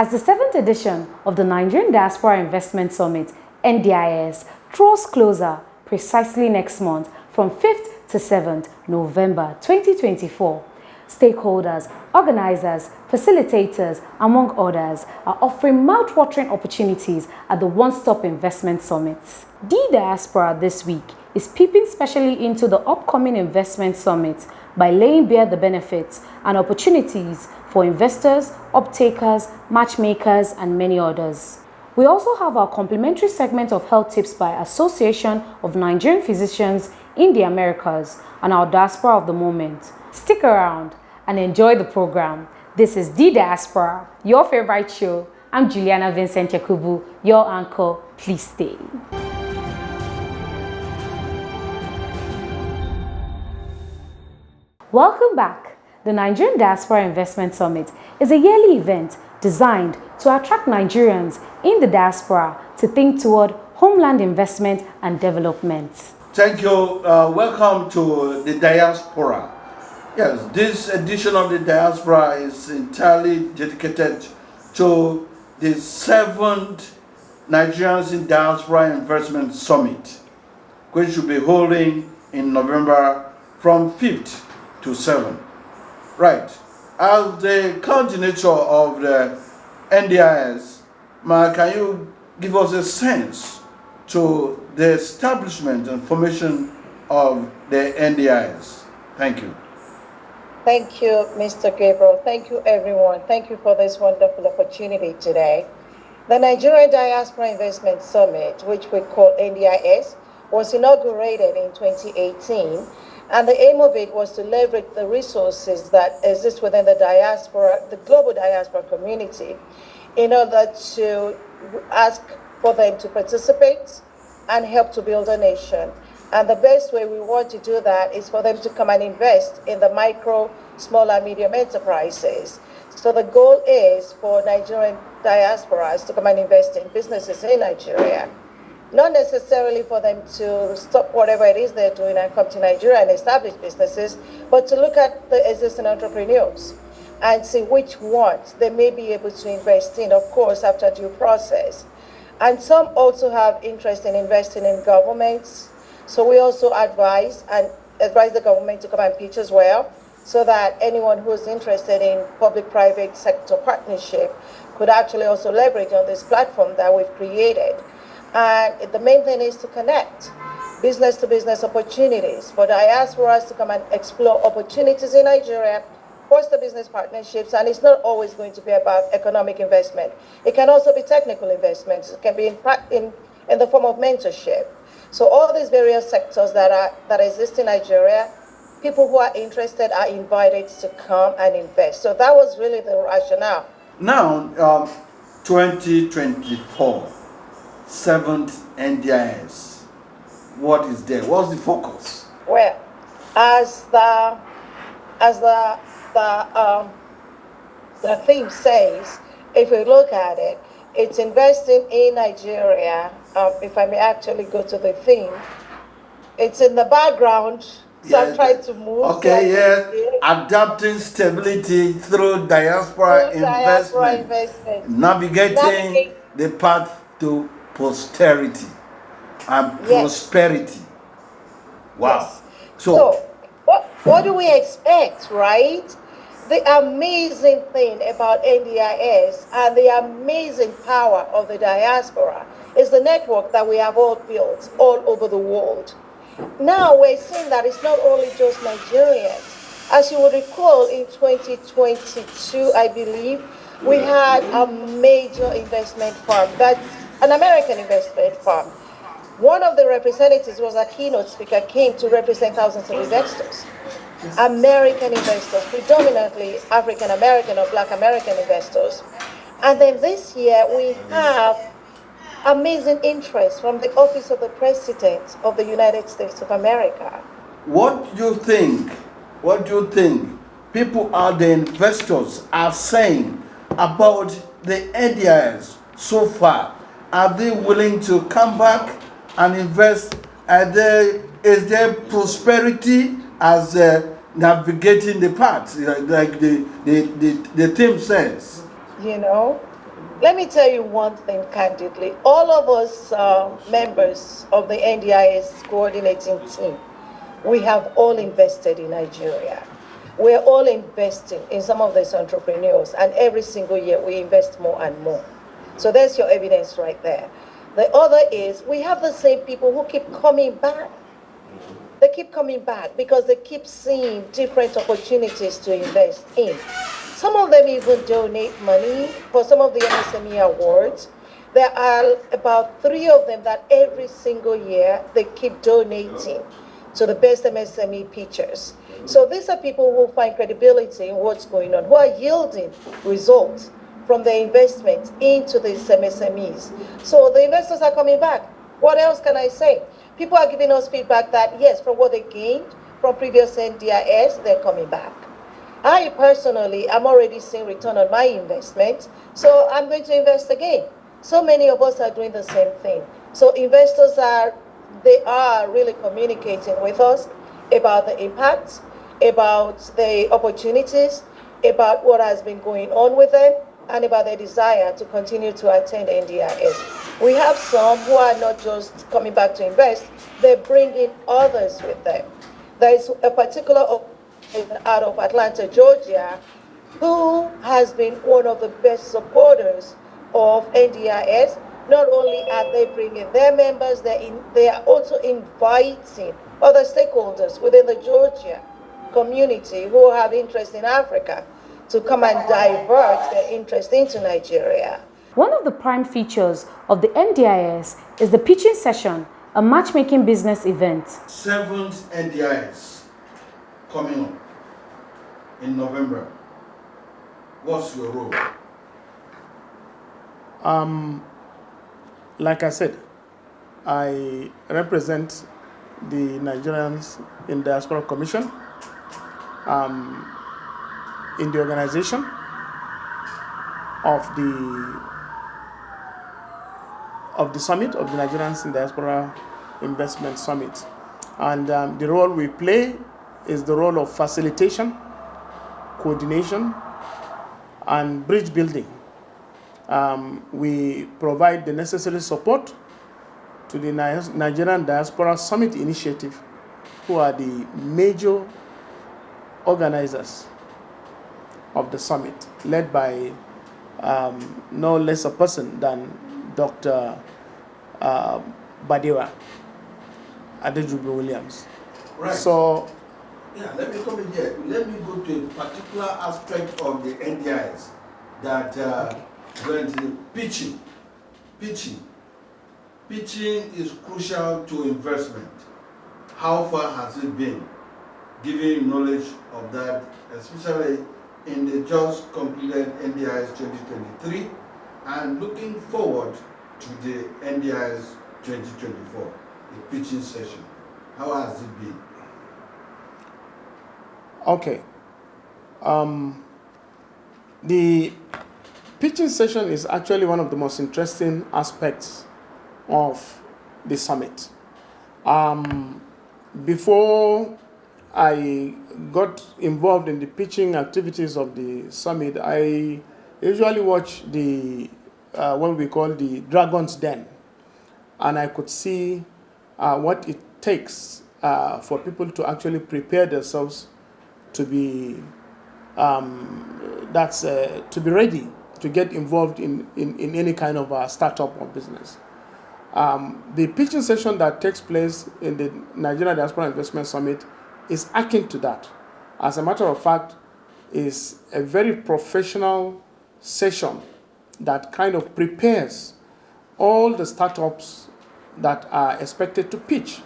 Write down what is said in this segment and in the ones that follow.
As the 7th edition of the Nigerian Diaspora Investment Summit, NDIS, draws closer precisely next month from 5th to 7th November 2024, stakeholders, organizers, facilitators, among others, are offering mouth-watering opportunities at the One-Stop Investment Summit. The Diaspora this week is peeping specially into the upcoming investment summit by laying bare the benefits and opportunities for investors, uptakers, matchmakers, and many others. We also have our complimentary segment of health tips by Association of Nigerian Physicians in the Americas and our Diaspora of the Moment. Stick around and enjoy the program. This is The Diaspora, your favorite show. I'm Juliana Vincent Yakubu, your anchor. Please stay. Welcome back. The Nigerian Diaspora Investment Summit is a yearly event designed to attract Nigerians in the diaspora to think toward homeland investment and development. Thank you. Welcome to the Diaspora. Yes, this edition of the Diaspora is entirely dedicated to the 7th Nigerians in Diaspora Investment Summit, which will be holding in November from 5th to 7th. Right. As the coordinator of the NDIS, can you give us a sense to the establishment and formation of the NDIS? Thank you. Thank you, Mr. Gabriel. Thank you, everyone. Thank you for this wonderful opportunity today. The Nigerian Diaspora Investment Summit, which we call NDIS, was inaugurated in 2018. And the aim of it was to leverage the resources that exist within the diaspora, the global diaspora community, in order to ask for them to participate and help to build a nation. And the best way we want to do that is for them to come and invest in the micro, small and medium enterprises. So the goal is for Nigerian diasporas to come and invest in businesses in Nigeria. Not necessarily for them to stop whatever it is they're doing and come to Nigeria and establish businesses, but to look at the existing entrepreneurs and see which ones they may be able to invest in, of course, after due process. And some also have interest in investing in governments. So we also advise the government to come and pitch as well, so that anyone who's interested in public-private sector partnership could actually also leverage on this platform that we've created. And the main thing is to connect business-to-business opportunities for diasporas to come and explore opportunities in Nigeria, foster business partnerships, and it's not always going to be about economic investment. It can also be technical investments. It can be in the form of mentorship. So all these various sectors that exist in Nigeria, people who are interested are invited to come and invest. So that was really the rationale. Now, 2024. 7th NDIS. What is there? What's the focus? Well, as the theme says, if we look at it, it's investing in Nigeria. If I may actually go to the theme, it's in the background. So I'm trying to move. Okay, adapting stability through diaspora investment. Navigating the path to posterity and prosperity. Wow. Yes. So what do we expect, right? The amazing thing about NDIS and the amazing power of the diaspora is the network that we have all built all over the world. Now we're seeing that it's not only just Nigerians. As you will recall, in 2022, I believe, we had a major investment firm, that's an American investment firm. One of the representatives was a keynote speaker, came to represent thousands of investors. American investors, predominantly African American or Black American investors. And then this year we have amazing interest from the Office of the President of the United States of America. What do you think people the investors are saying about the NDIS so far? Are they willing to come back and invest? Is there prosperity as navigating the path, like the theme says. You know, Let me tell you one thing candidly. All of us members of the NDIS coordinating team, we have all invested in Nigeria. We're all investing in some of these entrepreneurs, and every single year we invest more and more. So there's your evidence right there. The other is we have the same people who keep coming back. They keep coming back because they keep seeing different opportunities to invest in. Some of them even donate money for some of the MSME awards. There are about 3 of them that every single year they keep donating to the best MSME pitchers. So these are people who find credibility in what's going on, who are yielding results from their investment into these MSMEs. So the investors are coming back. What else can I say? People are giving us feedback that, yes, from what they gained from previous NDIS, they're coming back. I personally am already seeing return on my investment, so I'm going to invest again. So many of us are doing the same thing. So investors are really communicating with us about the impact, about the opportunities, about what has been going on with them, and about their desire to continue to attend NDIS. We have some who are not just coming back to invest, they're bringing others with them. There is a particular out of Atlanta, Georgia, who has been one of the best supporters of NDIS. Not only are they bringing their members, they are also inviting other stakeholders within the Georgia community who have interest in Africa to come and divert their interest into Nigeria. One of the prime features of the NDIS is the pitching session, a matchmaking business event. 7th NDIS coming up in November. What's your role? Like I said, I represent the Nigerians in Diaspora Commission in the organization of the summit, of the Nigerians in Diaspora Investment Summit. And the role we play is the role of facilitation, coordination, and bridge building. We provide the necessary support to the Nigerian Diaspora Summit Initiative, who are the major organizers of the summit, led by no less a person than Dr. Badewa Adejubi Williams. Right. So, yeah, let me come in here. Let me go to a particular aspect of the NDIS that going to pitching. Pitching is crucial to investment. How far has it been? Giving knowledge of that, especially in the just completed NDIS 2023 and looking forward to the NDIS 2024, the pitching session. How has it been? okay. The pitching session is actually one of the most interesting aspects of the summit. Before I got involved in the pitching activities of the summit, I usually watch the what we call the Dragon's Den, and I could see what it takes for people to actually prepare themselves to be to be ready to get involved in any kind of startup or business. The pitching session that takes place in the Nigerian Diaspora Investment Summit is akin to that. As a matter of fact, is a very professional session that kind of prepares all the startups that are expected to pitch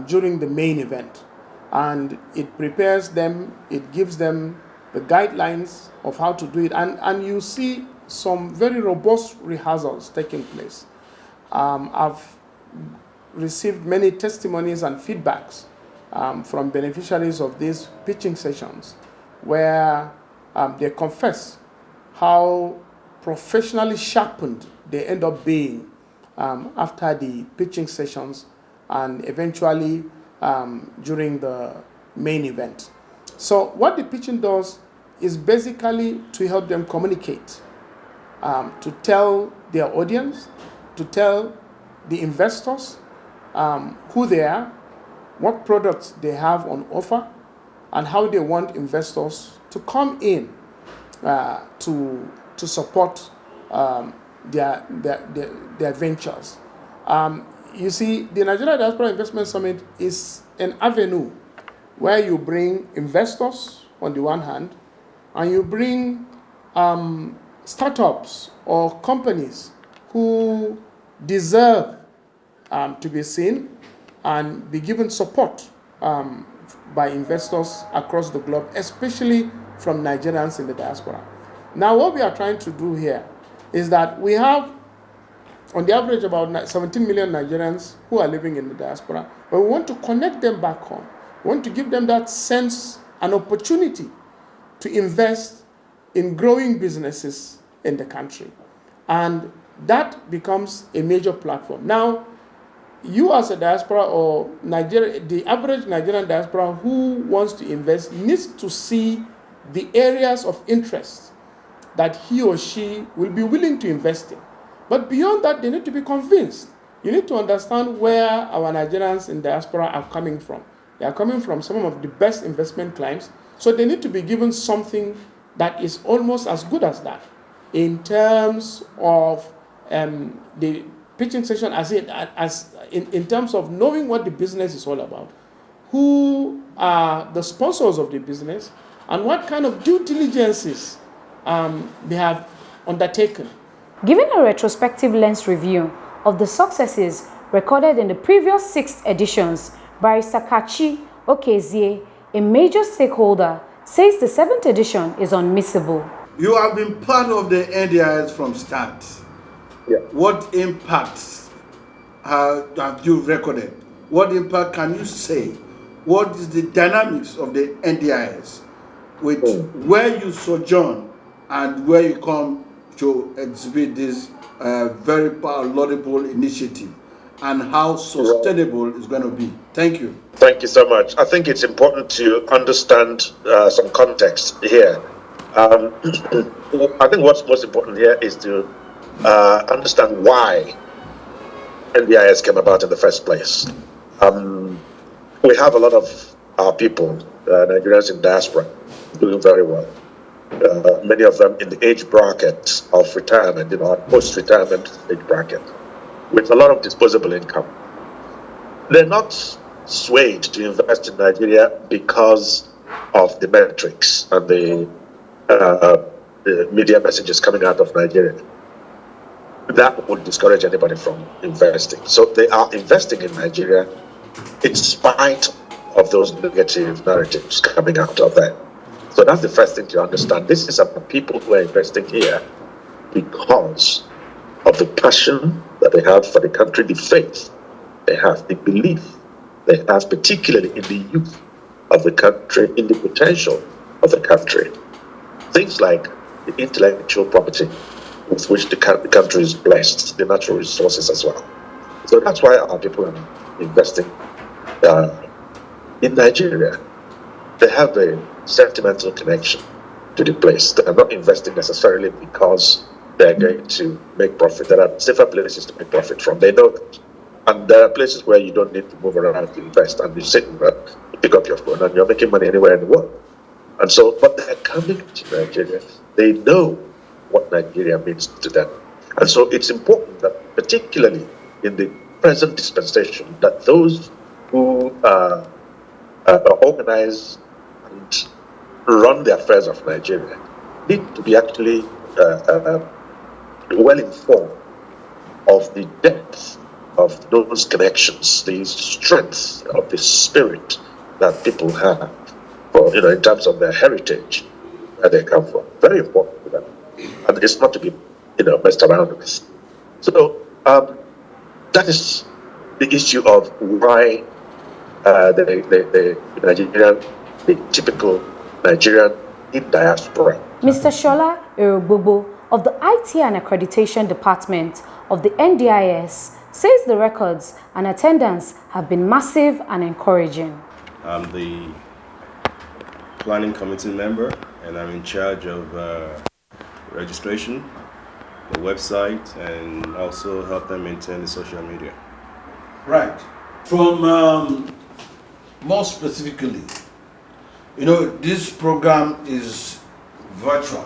during the main event. And it prepares them, it gives them the guidelines of how to do it. And you see some very robust rehearsals taking place. I've received many testimonies and feedbacks from beneficiaries of these pitching sessions where they confess how professionally sharpened they end up being after the pitching sessions and eventually during the main event. So what the pitching does is basically to help them communicate to tell their audience, to tell the investors who they are, what products they have on offer, and how they want investors to come in to support their ventures. You see, the Nigeria Diaspora Investment Summit is an avenue where you bring investors on the one hand, and you bring startups or companies who deserve to be seen and be given support by investors across the globe, especially from Nigerians in the diaspora. Now, what we are trying to do here is that we have, on the average, about 17 million Nigerians who are living in the diaspora, but we want to connect them back home. We want to give them that sense and opportunity to invest in growing businesses in the country. And that becomes a major platform. Now, you as a diaspora or the average Nigerian diaspora who wants to invest needs to see the areas of interest that he or she will be willing to invest in. But beyond that, they need to be convinced. You need to understand where our Nigerians in diaspora are coming from. They are coming from some of the best investment clients, so they need to be given something that is almost as good as that in terms of the pitching session, in terms of knowing what the business is all about, who are the sponsors of the business, and what kind of due diligences they have undertaken. Giving a retrospective lens review of the successes recorded in the previous 6 editions, Barrister Kachi Okezie, a major stakeholder, says the 7th edition is unmissable. You have been part of the NDIS from start. Yeah. What impacts have you recorded? What impact can you say? What is the dynamics of the NDIS with where you sojourn and where you come to exhibit this very laudable initiative, and how sustainable it's going to be? Thank you. Thank you so much. I think it's important to understand some context here. I think what's most important here is to understand why NDIS came about in the first place. We have a lot of our people, Nigerians in diaspora, doing very well. Many of them in the age bracket of retirement, post-retirement age bracket, with a lot of disposable income. They're not swayed to invest in Nigeria because of the metrics and the media messages coming out of Nigeria. That would discourage anybody from investing. So they are investing in Nigeria in spite of those negative narratives coming out of there. So that's the first thing to understand. This is about people who are investing here because of the passion that they have for the country, the faith they have, the belief they have, particularly in the youth of the country, in the potential of the country. Things like the intellectual property with which the country is blessed, the natural resources as well. So that's why our people are investing in Nigeria. They have a sentimental connection to the place. They are not investing necessarily because they're going to make profit. There are safer places to make profit from. They know that. And there are places where you don't need to move around to invest, and you sit and pick up your phone and you're making money anywhere in the world. And so, but they're coming to Nigeria. They know what Nigeria means to them. And so it's important that, particularly in the present dispensation, that those who organize and run the affairs of Nigeria need to be actually well informed of the depth of those connections, the strength of the spirit that people have, for, in terms of their heritage, where they come from. Very important to them, and it's not to be, messed around with. So that is the issue of why the Nigerian, the typical Nigerian in diaspora. Mr. Shola Erogbobo of the IT and Accreditation Department of the NDIS says the records and attendance have been massive and encouraging. I'm the planning committee member, and I'm in charge of registration the website, and also help them maintain the social media. Right. From more specifically, this program is virtual.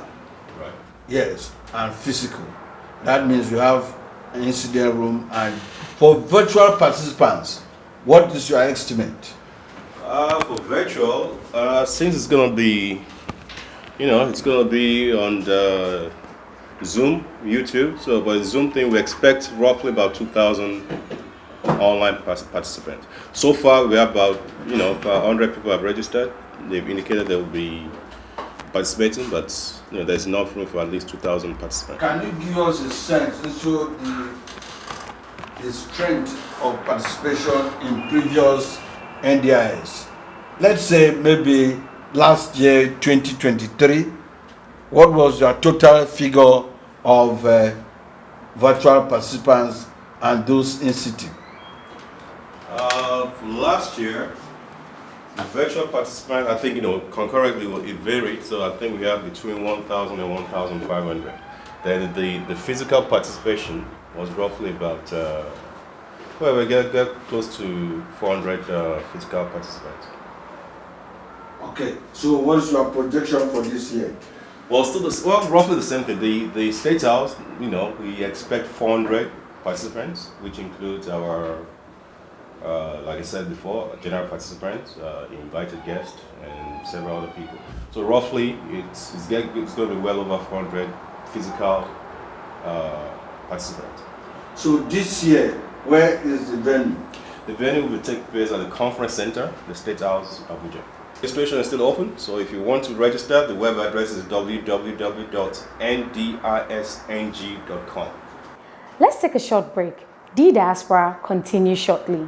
Right. Yes, and physical. That means you have an incident room. And for virtual participants, what is your estimate? For virtual, since it's gonna be, it's gonna be on the Zoom, YouTube. So, by the Zoom thing, we expect roughly about 2,000 online participants. So far, we have about 100 people have registered. They've indicated they will be participating, but there's enough room for at least 2,000 participants. Can you give us a sense into the strength of participation in previous NDIS? Let's say maybe last year, 2023, what was your total figure of virtual participants and those in situ? From last year, the virtual participants, I think, concurrently it varied. So I think we have between 1,000 and 1,500. Then the physical participation was roughly about, we get close to 400 physical participants. Okay, so what's your projection for this year? Well, roughly the same thing. The State House, we expect 400 participants, which includes our, like I said before, general participants, invited guests, and several other people. So roughly, it's going to be well over 400 physical participants. So this year, where is the venue? The venue will take place at the conference center, the State House, Abuja. Registration is still open, so if you want to register, the web address is www.ndisng.com. Let's take a short break. The Diaspora continues shortly.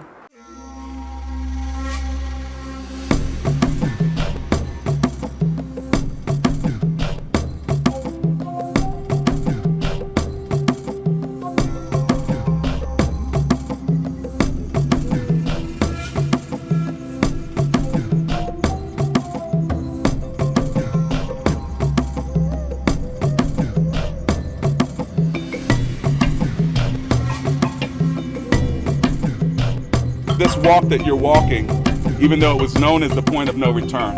This walk that you're walking, even though it was known as the point of no return,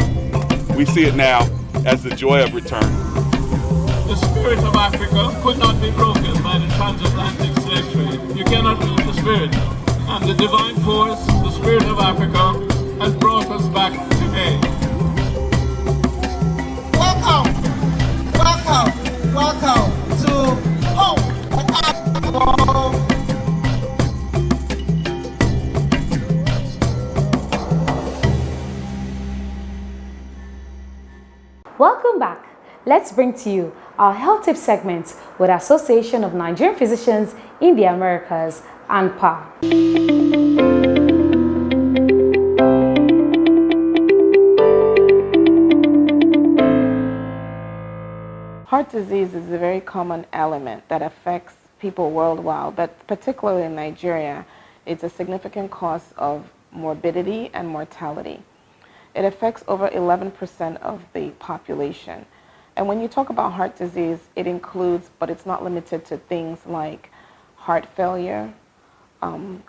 we see it now as the joy of return. The spirit of Africa could not be broken by the transatlantic slave trade. You cannot lose the spirit. And the divine force, the spirit of Africa, has brought us back today. Welcome to home. Welcome back. Let's bring to you our health tip segment with Association of Nigerian Physicians in the Americas, ANPA. Heart disease is a very common element that affects people worldwide, but particularly in Nigeria, it's a significant cause of morbidity and mortality. It affects over 11% of the population. And when you talk about heart disease, it includes, but it's not limited to, things like heart failure,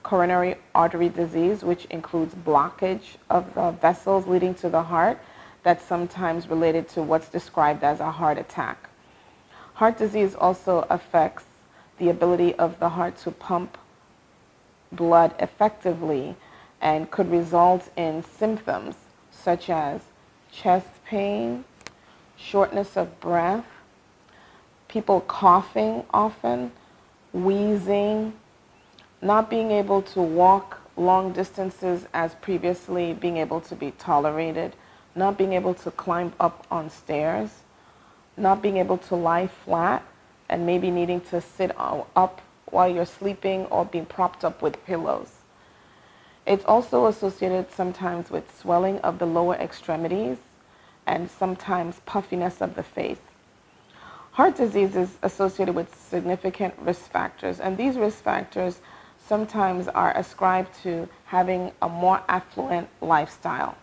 coronary artery disease, which includes blockage of the vessels leading to the heart, that's sometimes related to what's described as a heart attack. Heart disease also affects the ability of the heart to pump blood effectively and could result in symptoms such as chest pain, shortness of breath, people coughing often, wheezing, not being able to walk long distances as previously being able to be tolerated, not being able to climb up on stairs, not being able to lie flat and maybe needing to sit up while you're sleeping or being propped up with pillows. It's also associated sometimes with swelling of the lower extremities and sometimes puffiness of the face. Heart disease is associated with significant risk factors, and these risk factors sometimes are ascribed to having a more affluent lifestyle,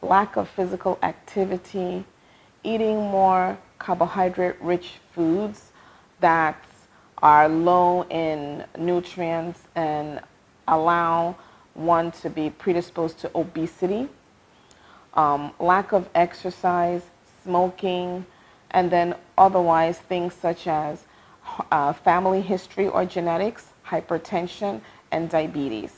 lack of physical activity, eating more carbohydrate-rich foods, that are low in nutrients and allow one to be predisposed to obesity, lack of exercise, smoking, and then otherwise things such as family history or genetics, hypertension, and diabetes.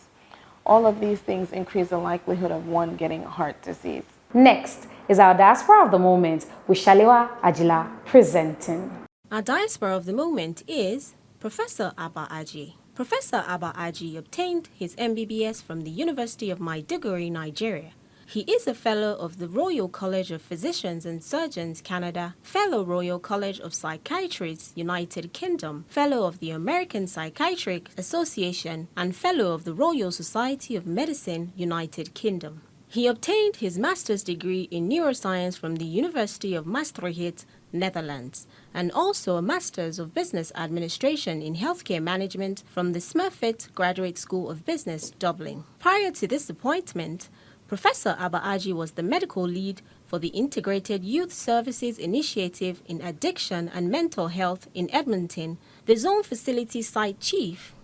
All of these things increase the likelihood of one getting heart disease. Next is our Diaspora of the Moment with Shalewa Ajila presenting. Our Diaspora of the Moment is Professor Abba Aji. Professor Abba Aji obtained his MBBS from the University of Maiduguri, Nigeria. He is a Fellow of the Royal College of Physicians and Surgeons, Canada, Fellow Royal College of Psychiatrists, United Kingdom, Fellow of the American Psychiatric Association, and Fellow of the Royal Society of Medicine, United Kingdom. He obtained his master's degree in neuroscience from the University of Maastricht, Netherlands, and also a Master's of Business Administration in Healthcare Management from the Smurfit Graduate School of Business, Dublin. Prior to this appointment, Professor Abba Aji was the medical lead for the Integrated Youth Services Initiative in Addiction and Mental Health in Edmonton, the Zone Facility Site Chief,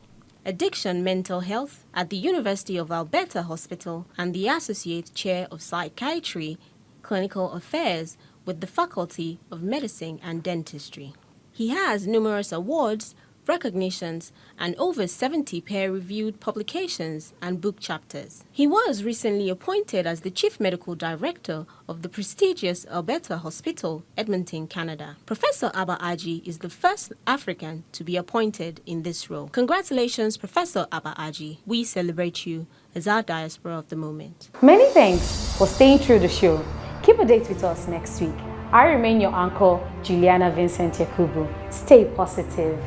Addiction Mental Health at the University of Alberta Hospital, and the Associate Chair of Psychiatry, Clinical Affairs with the Faculty of Medicine and Dentistry. He has numerous awards, recognitions, and over 70 peer-reviewed publications and book chapters. He was recently appointed as the Chief Medical Director of the prestigious Alberta Hospital, Edmonton, Canada. Professor Abba Aji is the first African to be appointed in this role. Congratulations, Professor Abba Aji. We celebrate you as our Diaspora of the Moment. Many thanks for staying through the show. Keep a date with us next week. I remain your uncle, Juliana Vincent Yakubu. Stay positive.